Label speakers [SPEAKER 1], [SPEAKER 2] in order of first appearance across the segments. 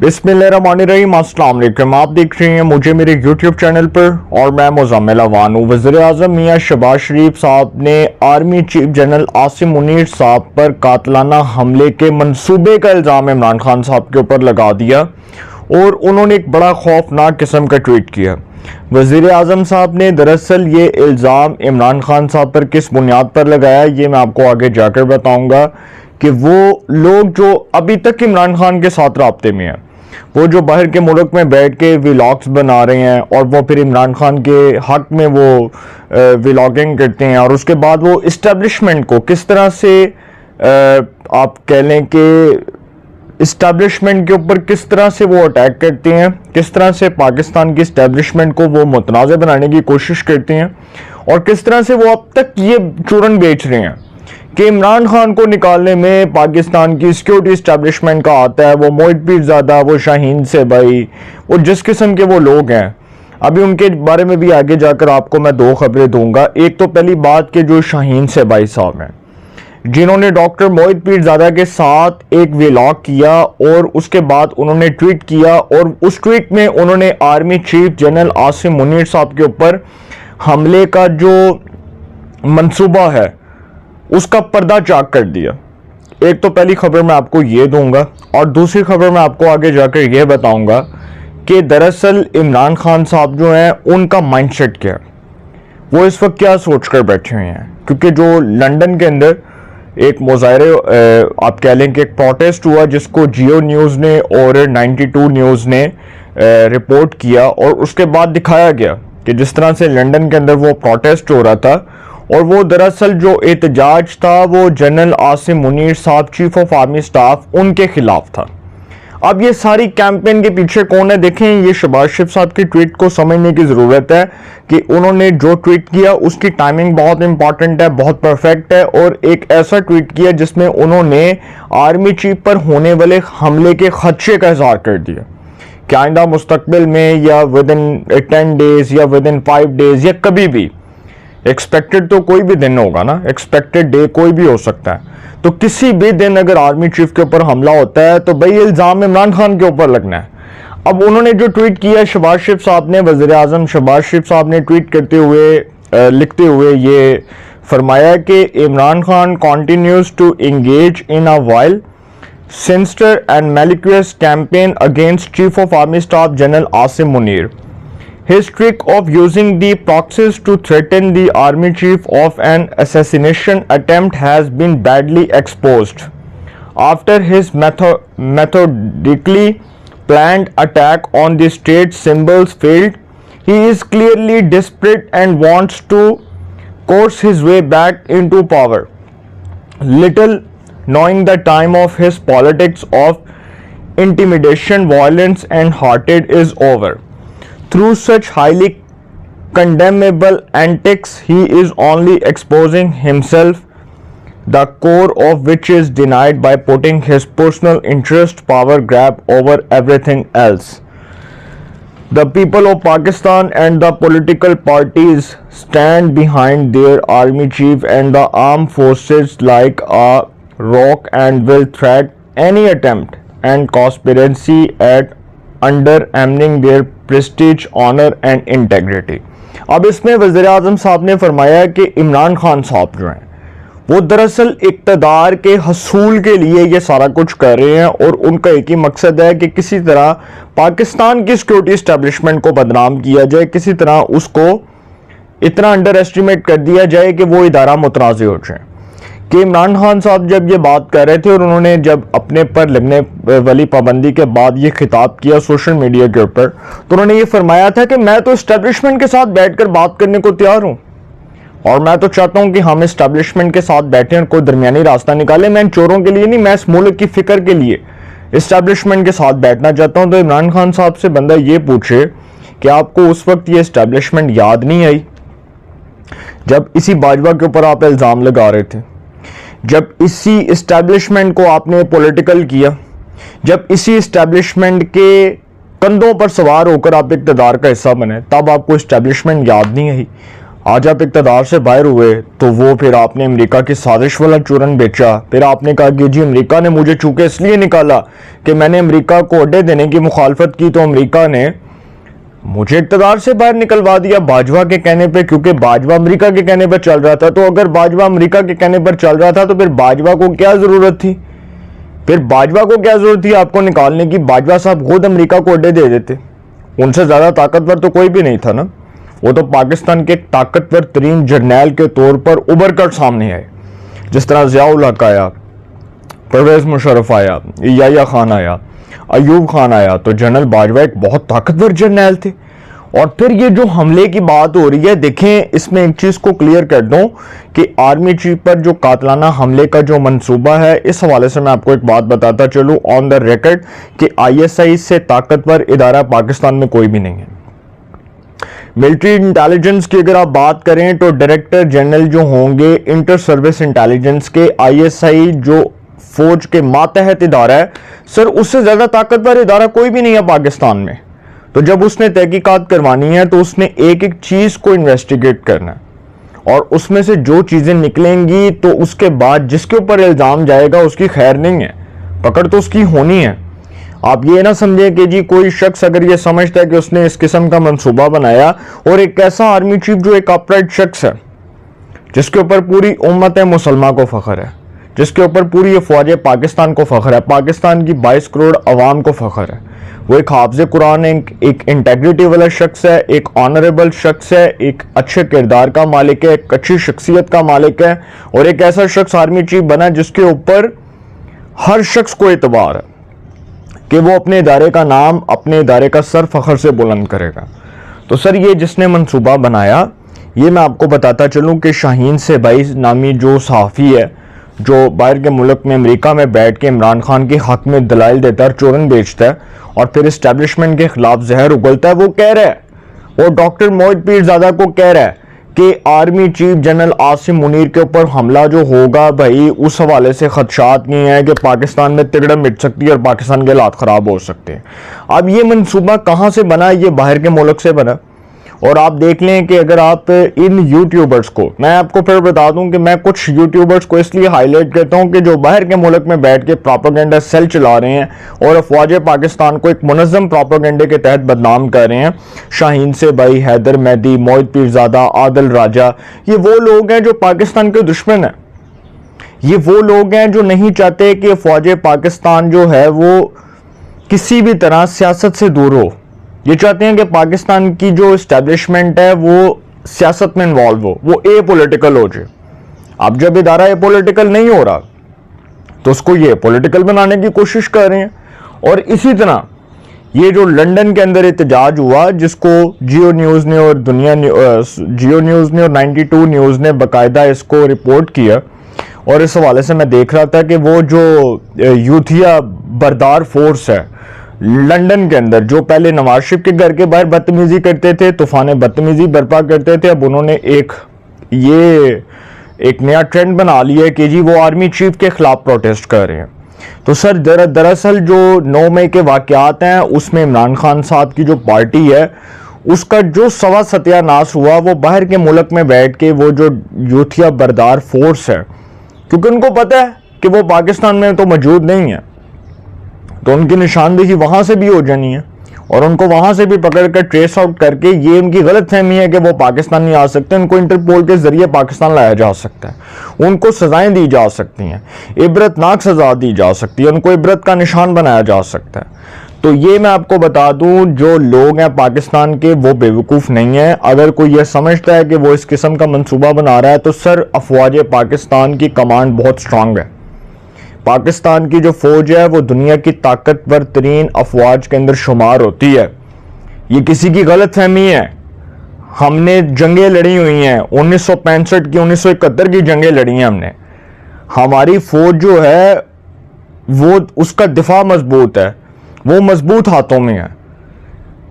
[SPEAKER 1] बिस्मिल्लाहिर्रहमानिर्रहीम, अस्सलाम वालेकुम। आप देख रहे हैं मुझे मेरे YouTube चैनल पर और मैं मुज़म्मिल अवान हूँ। वज़ीर-ए-आज़म मियां शहबाज शरीफ साहब ने army chief general Asim Munir साहब पर कातलाना हमले के मंसूबे का इल्ज़ाम इमरान खान साहब के ऊपर लगा दिया और उन्होंने एक बड़ा खौफनाक किस्म का ट्वीट किया। वज़ीर-ए-आज़म साहब ने दरअसल ये इल्ज़ाम इमरान खान साहब पर किस बुनियाद पर लगाया, ये मैं आपको आगे जाकर बताऊँगा कि वो लोग जो अभी तक इमरान खान के साथ राब्ते में हैं, वो जो बाहर के मुल्क में बैठ के व्लॉग्स बना रहे हैं और वो फिर इमरान खान के हक में वो व्लॉगिंग करते हैं और उसके बाद वो इस्टेब्लिशमेंट को किस तरह से आप कह लें कि इस्टेब्लिशमेंट के ऊपर किस तरह से वो अटैक करते हैं, किस तरह से पाकिस्तान की इस्टेब्लिशमेंट को वो मुतनाज़ बनाने की कोशिश करते हैं और किस तरह से वो अब तक ये चूरन बेच रहे हैं कि इमरान खान को निकालने में पाकिस्तान की सिक्योरिटी इस्टेब्लिशमेंट का आता है। वो मोहित पीरज़ादा, वो शाहीन से भाई, वो जिस किस्म के वो लोग हैं, अभी उनके बारे में भी आगे जाकर आपको मैं दो खबरें दूंगा। एक तो पहली बात कि जो शाहीन से भाई साहब हैं, जिन्होंने डॉक्टर मोहित पीरज़ादा के साथ एक व्लॉग किया और उसके बाद उन्होंने ट्वीट किया और उस ट्वीट में उन्होंने army chief general Asim Munir साहब के ऊपर हमले का जो मंसूबा है उसका पर्दा चाक कर दिया। एक तो पहली खबर मैं आपको ये दूंगा और दूसरी खबर मैं आपको आगे जाकर ये बताऊंगा कि दरअसल इमरान खान साहब जो हैं उनका माइंडसेट क्या है, वो इस वक्त क्या सोच कर बैठे हुए हैं। क्योंकि जो लंदन के अंदर एक मुजाहरे आप कह लें कि एक प्रोटेस्ट हुआ जिसको जियो न्यूज़ ने और 92 न्यूज़ ने रिपोर्ट किया और उसके बाद दिखाया गया कि जिस तरह से लंदन के अंदर वो प्रोटेस्ट हो रहा था और वो दरअसल जो एहतजाज था वो जनरल आसिम मुनीर साहब चीफ ऑफ आर्मी स्टाफ उनके खिलाफ था। अब ये सारी कैंपेन के पीछे कौन है, देखें ये शहबाज शरीफ साहब की ट्वीट को समझने की ज़रूरत है कि उन्होंने जो ट्वीट किया उसकी टाइमिंग बहुत इंपॉर्टेंट है, बहुत परफेक्ट है और एक ऐसा ट्वीट किया जिसमें उन्होंने आर्मी चीफ पर होने वाले हमले के खदशे का इजहार कर दिया कि आइंदा मुस्तकबिल में या विद इन 10 डेज या विद इन 5 डेज या कभी भी, एक्सपेक्टेड तो कोई भी दिन होगा ना, एक्सपेक्टेड डे कोई भी हो सकता है, तो किसी भी दिन अगर आर्मी चीफ के ऊपर हमला होता है तो भाई इल्ज़ाम इमरान खान के ऊपर लगना है। अब उन्होंने जो ट्वीट किया शहबाज शरीफ साहब ने, वज़ीर-ए-आज़म शहबाज शरीफ साहब ने ट्वीट करते हुए लिखते हुए ये फरमाया कि Imran Khan continues to engage in a wild sinister and malicious campaign against chief of army staff general Asim Munir. His trick of using the proxies to threaten the army chief of an assassination attempt has been badly exposed. After his methodically planned attack on the state symbols failed, he is clearly desperate and wants to coerce his way back into power. Little knowing the time of his politics of intimidation, violence and hatred is over. Through such highly condemnable antics, he is only exposing himself, the core of which is denied by putting his personal interest, power grab over everything else. The people of Pakistan and the political parties stand behind their army chief and the armed forces like a rock and will thwart any attempt and conspiracy at undermining their prestige, honor and integrity. अब इसमें वज़ीर-ए-आज़म साहब ने फरमाया कि इमरान खान साहब जो हैं वो दरअसल इक़्तिदार के हसूल के लिए ये सारा कुछ कर रहे हैं और उनका एक ही मकसद है कि किसी तरह पाकिस्तान की सिक्योरिटी इस्टेब्लिशमेंट को बदनाम किया जाए, किसी तरह उसको इतना अंडर एस्टिमेट कर दिया जाए कि वो इदारा मुतनाज़ हो जाए। कि इमरान खान साहब जब ये बात कर रहे थे और उन्होंने जब अपने पर लगने वाली पाबंदी के बाद ये खिताब किया सोशल मीडिया के ऊपर, तो उन्होंने ये फरमाया था कि मैं तो इस्टेब्लिशमेंट के साथ बैठकर बात करने को तैयार हूँ और मैं तो चाहता हूँ कि हम इस्टेब्लिशमेंट के साथ बैठें और कोई दरमियानी रास्ता निकालें। मैं चोरों के लिए नहीं, मैं इस मुल्क की फिक्र के लिए इस्टेब्लिशमेंट के साथ बैठना चाहता हूँ। तो इमरान खान साहब से बंदा ये पूछे कि आपको उस वक्त ये इस्टेब्लिशमेंट याद नहीं आई जब इसी बाजवा के ऊपर आप इल्ज़ाम लगा रहे थे, जब इसी इस्टेब्लिशमेंट को आपने पॉलिटिकल किया, जब इसी इस्टेब्लिशमेंट के कंधों पर सवार होकर आप इक़्तिदार का हिस्सा बने, तब आपको इस्टेब्लिशमेंट याद नहीं आई। आज आप इक़्तिदार से बाहर हुए तो वो फिर आपने अमेरिका की साजिश वाला चूरन बेचा। फिर आपने कहा कि जी अमेरिका ने मुझे चूंकि इसलिए निकाला कि मैंने अमेरिका को अड्डे देने की मुखालफत की, तो अमेरिका ने मुझे इक़्तिदार से बाहर निकलवा दिया बाजवा के कहने पे, क्योंकि बाजवा अमेरिका के कहने पर चल रहा था। तो अगर बाजवा अमेरिका के कहने पर चल रहा था तो फिर बाजवा को क्या ज़रूरत थी, फिर बाजवा को क्या ज़रूरत थी आपको निकालने की? बाजवा साहब खुद अमेरिका को अड्डे दे देते, उनसे ज़्यादा ताकतवर तो कोई भी नहीं था ना। वो तो पाकिस्तान के एक ताकतवर तरीन जर्नैल के तौर पर उभर कर सामने आए। जिस तरह ज़ियाउल हक आया, परवेज़ मुशर्रफ आया, याह्या खान आया, अयूब खान आया, तो जनरल बाजवा एक बहुत ताकतवर जर्नैल थे। और फिर ये जो हमले की बात हो रही है, देखें इसमें एक चीज़ को क्लियर कर दूं कि आर्मी चीफ पर जो कातलाना हमले का जो मंसूबा है, इस हवाले से मैं आपको एक बात बताता चलूं ऑन द रिकॉर्ड कि ISI से ताकतवर इदारा पाकिस्तान में कोई भी नहीं है। मिलिट्री इंटेलिजेंस की अगर आप बात करें तो डायरेक्टर जनरल जो होंगे इंटर सर्विस इंटेलिजेंस के, ISI जो फौज के मातहत इदारा है, सर उससे ज़्यादा ताकतवर इदारा कोई भी नहीं है पाकिस्तान में। तो जब उसने तहकीकात करवानी है तो उसने एक एक चीज़ को इन्वेस्टिगेट करना है, और उसमें से जो चीज़ें निकलेंगी तो उसके बाद जिसके ऊपर इल्ज़ाम जाएगा उसकी खैर नहीं है, पकड़ तो उसकी होनी है। आप ये ना समझें कि जी कोई शख्स अगर ये समझता है कि उसने इस किस्म का मंसूबा बनाया, और एक ऐसा आर्मी चीफ जो एक अपराइट शख्स है, जिसके ऊपर पूरी उम्मत मुसलमान को फ़ख्र है, जिसके ऊपर पूरी फ़ौज पाकिस्तान को फ़ख्र है, पाकिस्तान की 22 करोड़ अवाम को फ़ख्र है। वो एक हाफ़िज़ कुरान, एक इंटेग्रिटी वाला शख्स है, एक ऑनरेबल शख्स है, एक अच्छे किरदार का मालिक है, एक अच्छी शख्सियत का मालिक है, और एक ऐसा शख्स आर्मी चीफ बना जिसके ऊपर हर शख्स को एतबार है कि वो अपने इदारे का नाम, अपने इदारे का सर फ़ख्र से बुलंद करेगा। तो सर ये जिसने मंसूबा बनाया, ये मैं आपको बताता चलूँ कि शाहीन सेबाई नामी जो सहाफ़ी है, जो बाहर के मुल्क में अमेरिका में बैठ के इमरान खान के हक़ में दलाइल देता है, चोरन बेचता है, और फिर इस्टेब्लिशमेंट के खिलाफ जहर उगलता है, वो कह रहा है, वो डॉक्टर मोहित पीरज़ादा को कह रहा है कि army chief general Asim Munir के ऊपर हमला जो होगा भाई, उस हवाले से खदशात नहीं है कि पाकिस्तान में तिगड़म मिट सकती है और पाकिस्तान के हालात ख़राब हो सकते हैं। अब ये मंसूबा कहाँ से बना? ये बाहर के मुल्क से बना। और आप देख लें कि अगर आप इन यूट्यूबर्स को, मैं आपको फिर बता दूं कि मैं कुछ यूट्यूबर्स को इसलिए हाईलाइट करता हूं कि जो बाहर के मुल्क में बैठ के प्रोपेगेंडा सेल चला रहे हैं और फ़ौज पाकिस्तान को एक मुनज़्ज़म प्रोपेगेंडे के तहत बदनाम कर रहे हैं। शाहीन सेबाई, हैदर मेहदी, मोहित पीरज़ादा, आदिल राजा, ये वो लोग हैं जो पाकिस्तान के दुश्मन हैं। ये वो लोग हैं जो नहीं चाहते कि फ़ौज पाकिस्तान जो है वो किसी भी तरह सियासत से दूर हो। ये चाहते हैं कि पाकिस्तान की जो इस्टेब्लिशमेंट है वो सियासत में इन्वॉल्व हो, वो ए पॉलिटिकल हो जाए। अब जब इदारा ए पॉलिटिकल नहीं हो रहा तो उसको ये पॉलिटिकल बनाने की कोशिश कर रहे हैं। और इसी तरह ये जो लंदन के अंदर एहतजाज हुआ, जिसको जियो न्यूज़ ने और जियो न्यूज़ ने और 92 न्यूज़ ने बाकायदा इसको रिपोर्ट किया, और इस हवाले से मैं देख रहा था कि वो जो यूथिया बरदार फोर्स है लंदन के अंदर, जो पहले नवाज शरीफ के घर के बाहर बदतमीजी करते थे, तूफान बदतमीजी बर्पा करते थे, अब उन्होंने एक नया ट्रेंड बना लिया है कि जी वो आर्मी चीफ के खिलाफ प्रोटेस्ट कर रहे हैं। तो सर दरअसल जो 9 मई के वाक़यात हैं उसमें इमरान खान साहब की जो पार्टी है उसका जो सवा सत्यानाश हुआ वो बाहर के मुल्क में बैठ के वो जो यूथिया बरदार फोर्स है, क्योंकि उनको पता है कि वो पाकिस्तान में तो मौजूद नहीं है, तो उनकी निशानदेही वहाँ से भी हो जानी है, और उनको वहाँ से भी पकड़ कर ट्रेस आउट करके, ये उनकी गलत फहमी है कि वो पाकिस्तान नहीं आ सकते, उनको इंटरपोल के ज़रिए पाकिस्तान लाया जा सकता है, उनको सज़ाएं दी जा सकती हैं, इबरतनाक सज़ा दी जा सकती है, उनको इबरत का निशान बनाया जा सकता है। तो ये मैं आपको बता दूं, जो लोग हैं पाकिस्तान के वो बेवकूफ़ नहीं है। अगर कोई ये समझता है कि वो इस किस्म का मंसूबा बना रहा है तो सर अफवाज पाकिस्तान की कमांड बहुत स्ट्रांग है। पाकिस्तान की जो फ़ौज है वो दुनिया की ताकतवर तरीन अफवाज के अंदर शुमार होती है। ये किसी की गलत फहमी है। हमने जंगें लड़ी हुई हैं, 1965 की, 1971 की जंगें लड़ी हैं हमने। हमारी फ़ौज जो है वो उसका दिफा मजबूत है, वो मजबूत हाथों में है,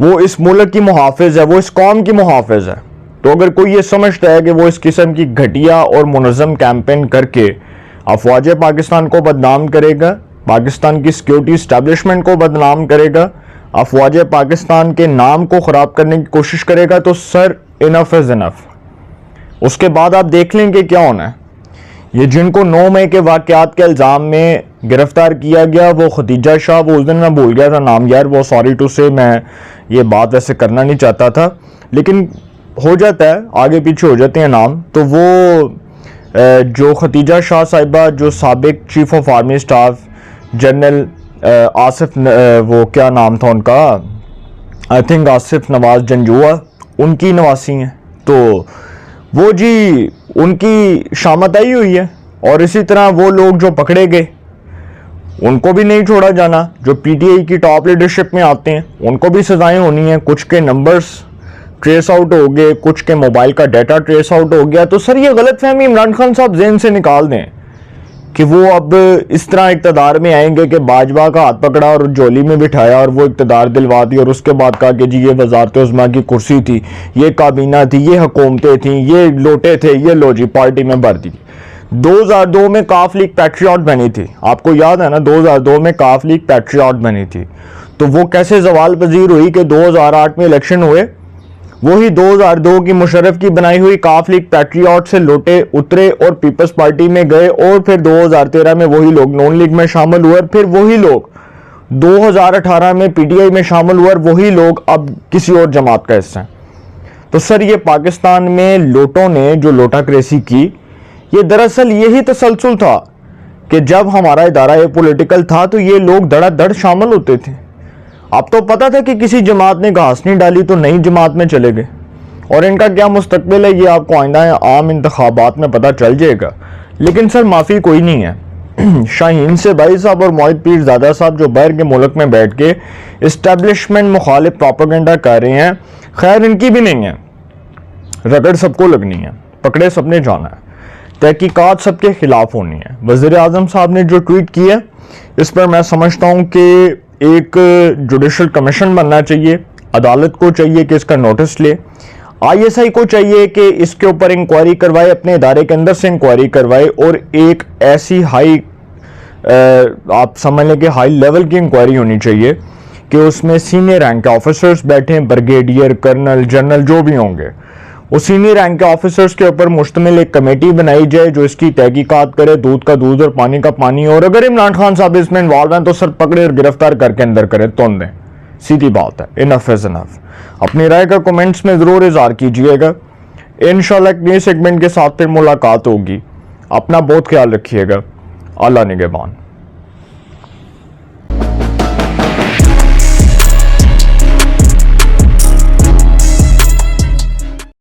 [SPEAKER 1] वो इस मुल्क की मुहाफ़िज़ है, वो इस कौम की मुहाफ़िज़ है। तो अगर कोई ये समझता है कि वो इस किस्म की घटिया और मुनज़्ज़म कैंपेन करके अफवाज पाकिस्तान को बदनाम करेगा, पाकिस्तान की सिक्योरिटी इस्टेब्लिशमेंट को बदनाम करेगा, अफवाज पाकिस्तान के नाम को ख़राब करने की कोशिश करेगा, तो सर इनफ इज़ इनफ। उसके बाद आप देख लें कि क्या होना है। ये जिनको 9 मई के वाक़यात के इल्ज़ाम में गिरफ्तार किया गया, वो खदीजा शाह, वो उस दिन मैं भूल गया था नाम यार, वो सॉरी टू से, मैं ये बात वैसे करना नहीं चाहता था, लेकिन हो जाता है, आगे पीछे हो जाते हैं नाम। तो वो जो खदीजा शाह साहिबा, जो साबिक chief of army staff general Asif, वो क्या नाम था उनका, आई थिंक आसिफ नवाज जंजुआ, उनकी नवासी हैं। तो वो जी उनकी शामत आई हुई है। और इसी तरह वो लोग जो पकड़े गए उनको भी नहीं छोड़ा जाना, जो पीटीआई की टॉप लीडरशिप में आते हैं उनको भी सजाएं होनी है। कुछ के नंबर्स ट्रेस आउट हो गए, कुछ के मोबाइल का डाटा ट्रेस आउट हो गया। तो सर ये गलतफहमी इमरान खान साहब ज़हन से निकाल दें कि वो अब इस तरह इक़्तिदार में आएंगे कि बाजवा का हाथ पकड़ा और झोली में बिठाया और वो इक़्तिदार दिलवा दी और उसके बाद कहा कि जी ये वज़ारत उज़्मा की कुर्सी थी, ये काबीना थी, ये हुकूमतें थी, ये लोटे थे, ये लो जी पार्टी में भर दी। 2002 में काफ लीग पैट्रियट बनी थी, आपको याद है ना, 2002 में काफ लीग पैट्रियट बनी थी। तो वो कैसे जवाल पजीर हुई कि 2008 में इलेक्शन हुए, वही 2002 की मुशर्रफ की बनाई हुई काफ लीग पैट्रियट से लोटे उतरे और पीपल्स पार्टी में गए, और फिर 2013 में वही लोग नॉन लीग में शामिल हुए, फिर वही लोग 2018 में पीटीआई में शामिल हुए, वही लोग अब किसी और जमात का हिस्सा हैं। तो सर ये पाकिस्तान में लोटों ने जो लोटाक्रेसी की, ये दरअसल यही तसलसल था कि जब हमारा इदारा ये पॉलिटिकल था तो ये लोग धड़ाधड़ शामिल होते थे। अब तो पता था कि किसी जमात ने घास नहीं डाली तो नई जमात में चले गए, और इनका क्या मुस्तकबिल है ये आपको आइंदा आम इंतखाबात में पता चल जाएगा। लेकिन सर माफ़ी कोई नहीं है। शाहीन से भाई साहब और मोहित पीरज़ादा साहब जो बाहर के मुल्क में बैठ के इस्टेब्लिशमेंट मुखालिफ प्रोपेगेंडा कर रहे हैं, खैर इनकी भी नहीं है, रगड़ सबको लगनी है, पकड़े सबने जाना है, तहकीकात सबके खिलाफ होनी है। वज़ीर आज़म साहब ने जो ट्वीट किया इस पर मैं समझता हूँ कि एक जुडिशल कमीशन बनना चाहिए, अदालत को चाहिए कि इसका नोटिस ले, आईएसआई को चाहिए कि इसके ऊपर इंक्वायरी करवाए, अपने इदारे के अंदर से इंक्वायरी करवाए, और एक ऐसी हाई आप समझ लें कि हाई लेवल की इंक्वायरी होनी चाहिए कि उसमें सीनियर रैंक के ऑफिसर्स बैठे, ब्रिगेडियर, कर्नल, जनरल जो भी होंगे, वो सीनियर रैंक के ऑफिसर्स के ऊपर मुश्तमिल एक कमेटी बनाई जाए जो इसकी तहकीकात करे, दूध का दूध और पानी का पानी। और अगर इमरान खान साहब इसमें इन्वॉल्व हैं तो सर पकड़े और गिरफ्तार करके अंदर करे, तोड़ दें, सीधी बात है। Enough is enough. अपनी राय का कमेंट्स में ज़रूर इज़हार कीजिएगा। इंशाल्लाह एक नए सेगमेंट के साथ फिर मुलाकात होगी। अपना बहुत ख्याल रखिएगा। अल्लाह निगहबान।